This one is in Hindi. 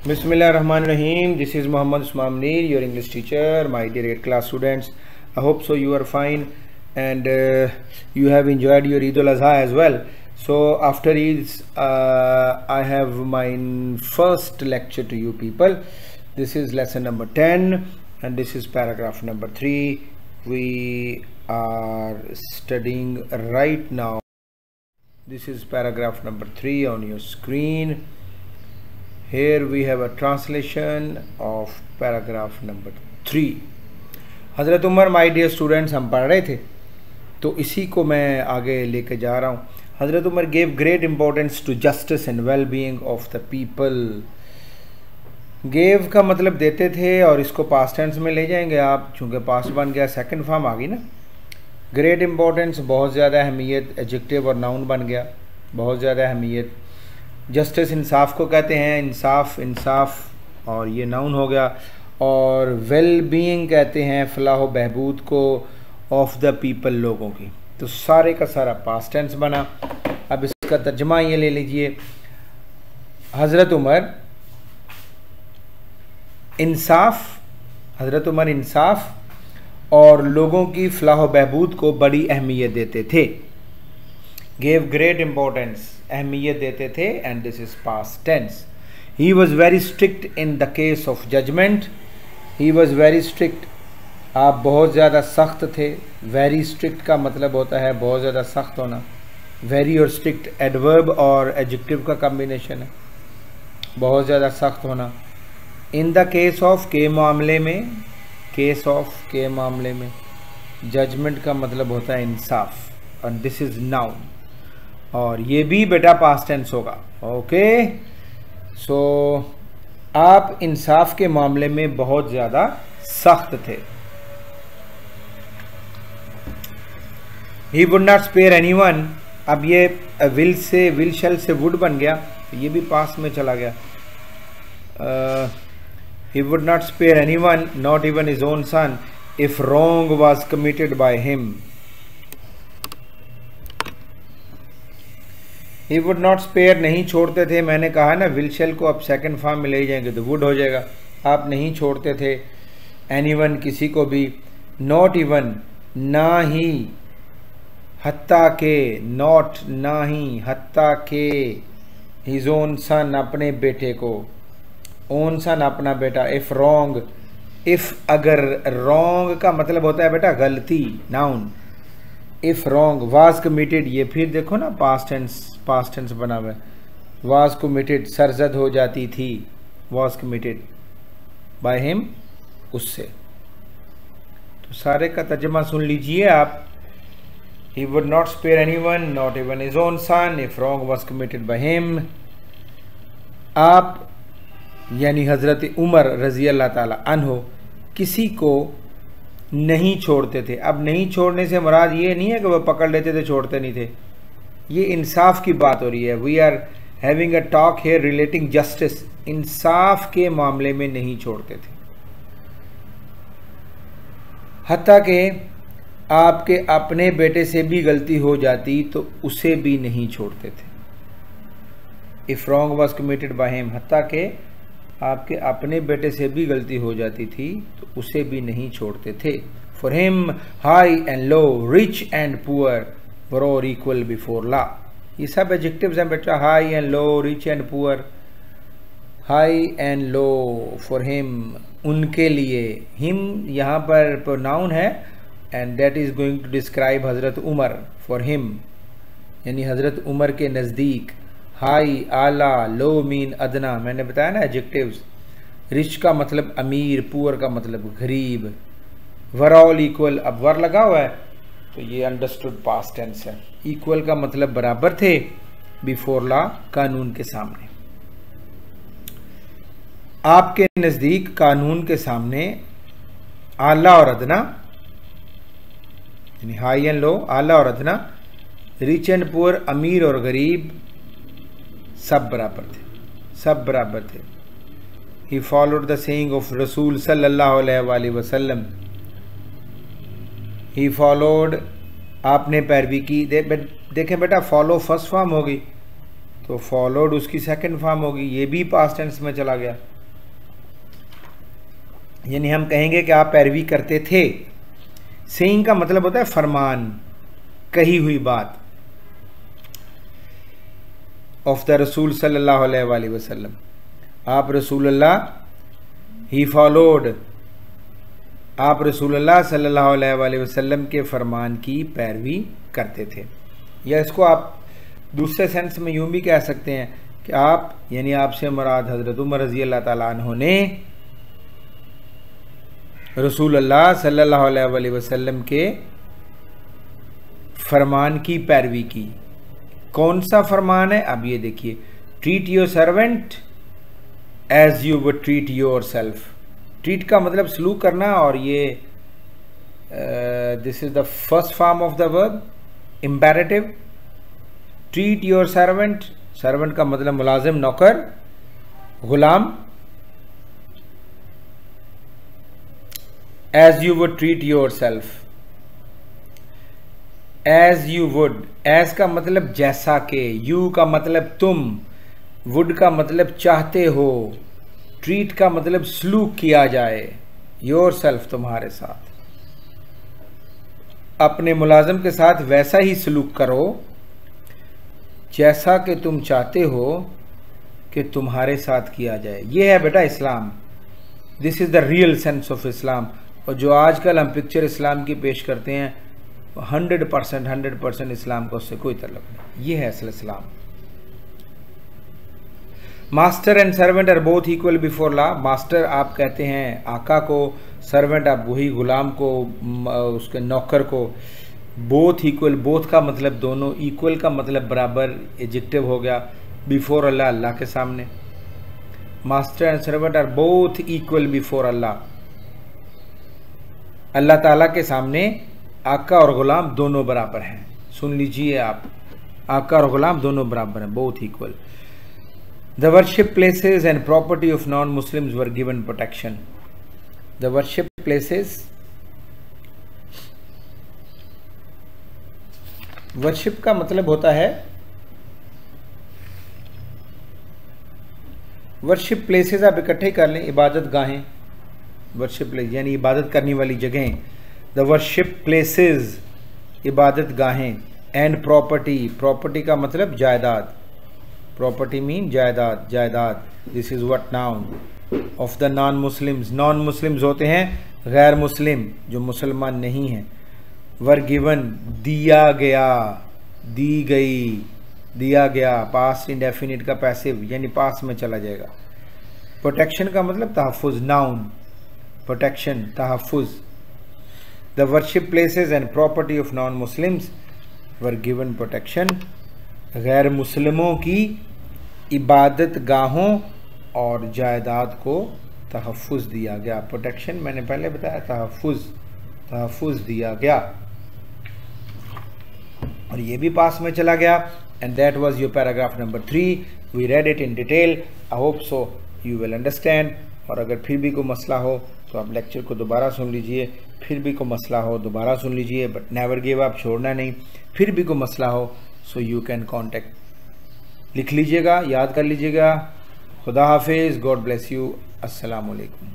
Bismillahirrahmanirrahim. This is Muhammad Usman Munir, your English teacher. My dear 8th class students, I hope so you are fine and you have enjoyed your Eid al-Azha as well. So after Eid, I have my first lecture to you people. This is lesson number 10 and this is paragraph number 3. We are studying right now. This is paragraph number 3 on your screen. Here we have a translation of paragraph number 3. हज़रत उमर माय डियर स्टूडेंट्स हम पढ़ रहे थे तो इसी को मैं आगे लेके जा रहा हूँ. Hazrat Umar gave great importance to justice and well being of the people. Gave का मतलब देते थे और इसको पास्ट टेंस में ले जाएंगे आप, चूँकि पास्ट बन गया सेकंड फॉर्म आ गई ना. ग्रेट इम्पोर्टेंस बहुत ज़्यादा अहमियत, एडजेक्टिव और नाउन बन गया, बहुत ज़्यादा अहमियत. जस्टिस इंसाफ को कहते हैं, इंसाफ और ये नाउन हो गया. और वेल बीइंग कहते हैं फलाह व बहबूद को, ऑफ द पीपल लोगों की. तो सारे का सारा पास्ट टेंस बना. अब इसका तर्जमा ये ले लीजिए. हज़रत उमर इंसाफ और लोगों की फलाह व बहबूद को बड़ी अहमियत देते थे. गेव ग्रेट इम्पोर्टेंस, अहमियत देते थे. And this is past tense. He was very strict in the case of judgement. He was very strict, आप बहुत ज़्यादा सख्त थे. वेरी स्ट्रिक्ट का मतलब होता है बहुत ज़्यादा सख्त होना. वेरी और स्ट्रिक्ट एडवर्ब और एडजेक्टिव का कम्बिनेशन है, बहुत ज़्यादा सख्त होना. इन द केस ऑफ, के मामले में, केस ऑफ के मामले में. जजमेंट का मतलब होता है इंसाफ. और दिस इज़ नाउन और ये भी बेटा पास्ट टेंस होगा. ओके, सो आप इंसाफ के मामले में बहुत ज़्यादा सख्त थे. He would not spare anyone. अब ये विल से, विल शैल से वुड बन गया, ये भी पास्ट में चला गया. He would not spare anyone, not even his own son, if wrong was committed by him. He would not spare, नहीं छोड़ते थे. मैंने कहा ना विल शैल को अब सेकंड फॉर्म में ले जाएंगे तो वुड हो जाएगा. आप नहीं छोड़ते थे. एनीवन, किसी को भी. नॉट इवन, ना ही. हत्ता के, नॉट, ना ही, हत्ता के. हिज ओन सन, अपने बेटे को. ओन सन, अपना बेटा. इफ रॉन्ग, इफ अगर. रॉन्ग का मतलब होता है बेटा गलती, noun. If wrong. Was committed, ये फिर देखो ना पास्ट टेंस बना हुआ है. वाज कमिटेड, सरजद हो जाती थी. वाज कमिटेड बाय हिम, उससे. तो सारे का तर्जमा सुन लीजिए आप. He would not spare anyone, not even his own son, if wrong was committed by him. आप यानी हजरत उमर रजी अल्लाह ताला अन्हो किसी को नहीं छोड़ते थे. अब नहीं छोड़ने से मुराद ये नहीं है कि वह पकड़ लेते थे छोड़ते नहीं थे. ये इंसाफ की बात हो रही है. We are having a talk here relating justice. इंसाफ के मामले में नहीं छोड़ते थे. हत्ता के आपके अपने बेटे से भी गलती हो जाती तो उसे भी नहीं छोड़ते थे. If wrong was committed by him, हत्ता के आपके अपने बेटे से भी गलती हो जाती थी तो उसे भी नहीं छोड़ते थे. For him high and low, rich and poor were all equal before law. ये सब एडजेक्टिव्स हैं बेटा. High and low, rich and poor. High and low for him, उनके लिए. हिम यहाँ पर प्रोनाउन है and that is going to describe Hazrat Umar. For him यानी हजरत उमर के नज़दीक. हाई, आला, लो मीन अदना. मैंने बताया ना एडजेक्टिव्स. रिच का मतलब अमीर, पुअर का मतलब गरीब. वर ऑल इक्वल, अब वर लगा हुआ है तो ये अंडरस्टूड पास्ट टेंस है. इक्वल का मतलब बराबर थे. बिफोर लॉ, कानून के सामने. आपके नज़दीक, कानून के सामने. आला और अदना यानी हाई एंड लो, आला और अदना. रिच एंड पुअर, अमीर और गरीब, सब बराबर थे, सब बराबर थे. He followed the saying of रसूल सल्लल्लाहु अलैहि वसल्लम. ही फॉलोड, आपने पैरवी की. देखें बेटा, फॉलो फर्स्ट फॉर्म होगी तो फॉलोड उसकी सेकंड फॉर्म होगी. ये भी पास्ट टेंस में चला गया. यानी हम कहेंगे कि आप पैरवी करते थे। सेइंग का मतलब होता है फरमान, कही हुई बात। ऑफ द रसूल सल्लल्लाहु अलैहि वसल्लम, आप रसूलुल्लाह, ही फॉलोड, आप रसूलुल्लाह सल्लल्लाहु अलैहि वसल्लम के फरमान की पैरवी करते थे। या इसको आप दूसरे सेंस में यूं भी कह सकते हैं कि आप, यानी आपसे मुराद हज़रत उमर रज़ी अल्लाह ताला अन्हु ने रसूलुल्लाह सल्लल्लाहु अलैहि वसल्लम के फरमान की पैरवी की। कौन सा फरमान है? अब ये देखिए, treat your servant as you would treat yourself. Treat का मतलब सलूक करना, और ये this is the first form of the verb imperative. Treat your servant, servant का मतलब मुलाजिम, नौकर, गुलाम। As you would treat yourself, as you would, as का मतलब जैसा के, यू का मतलब तुम, वुड का मतलब चाहते हो, ट्रीट का मतलब सलूक किया जाए, योर सेल्फ तुम्हारे साथ, अपने मुलाजिम के साथ वैसा ही सलूक करो जैसा कि तुम चाहते हो कि तुम्हारे साथ किया जाए। ये है बेटा Islam, this is the real sense of Islam. और जो आजकल हम पिक्चर इस्लाम की पेश करते हैं 100% इस्लाम का उससे कोई ताल्लुक नहीं। ये है असल Islam. Master and servant are both equal before law. Master आप कहते हैं आका को, सर्वेंट आप वही गुलाम को, उसके नौकर को। बोथ इक्वल, बोथ का मतलब दोनों, इक्वल का मतलब बराबर, एडजेक्टिव हो गया। बिफोर अल्लाह, अल्लाह के सामने। Master and servant are both equal before Allah, Allah ताला के सामने आका और गुलाम दोनों बराबर हैं। सुन लीजिए आप, आका और गुलाम दोनों बराबर हैं, both equal. The worship places and property of non-Muslims were given protection. The worship places, worship का मतलब होता है, वर्शिप प्लेसेस आप इकट्ठे कर लें, इबादत गाहें। वर्शिप प्लेस यानी इबादत करने वाली जगहें। द वर्शिप प्लेसेस, इबादत गाहें। एंड प्रॉपर्टी, प्रॉपर्टी का मतलब जायदाद, प्रॉपर्टी मीन जायदाद, जायदाद। This is what noun of the non Muslims. Non Muslims होते हैं गैर मुस्लिम, जो मुसलमान नहीं हैं। वर गिवन, दिया गया, दी गई, दिया गया। पास्ट इंडेफिनिट का पैसिव यानी पास्ट में चला जाएगा। प्रोटेक्शन का मतलब तहफ़्फ़ुज़, नाउन, प्रोटेक्शन, तहफ़्फ़ुज़। The worship places and property of non Muslims were given protection. गैर मुस्लिमों की इबादत गाहों और जायदाद को तहफ़्फ़ुज़ दिया गया। प्रोटेक्शन मैंने पहले बताया, तहफ़्फ़ुज़ दिया गया, और ये भी पास में चला गया। And that was your paragraph number 3। We read it in detail. I hope so you will understand. और अगर फिर भी कोई मसला हो तो आप लेक्चर को दोबारा सुन लीजिए। फिर भी कोई मसला हो दोबारा सुन लीजिए, बट नेवर गिव अप, छोड़ना नहीं। फिर भी कोई मसला हो सो यू कैन कॉन्टेक्ट, लिख लीजिएगा, याद कर लीजिएगा। खुदा हाफिज़, गॉड ब्लेस यू, अस्सलाम वालेकुम।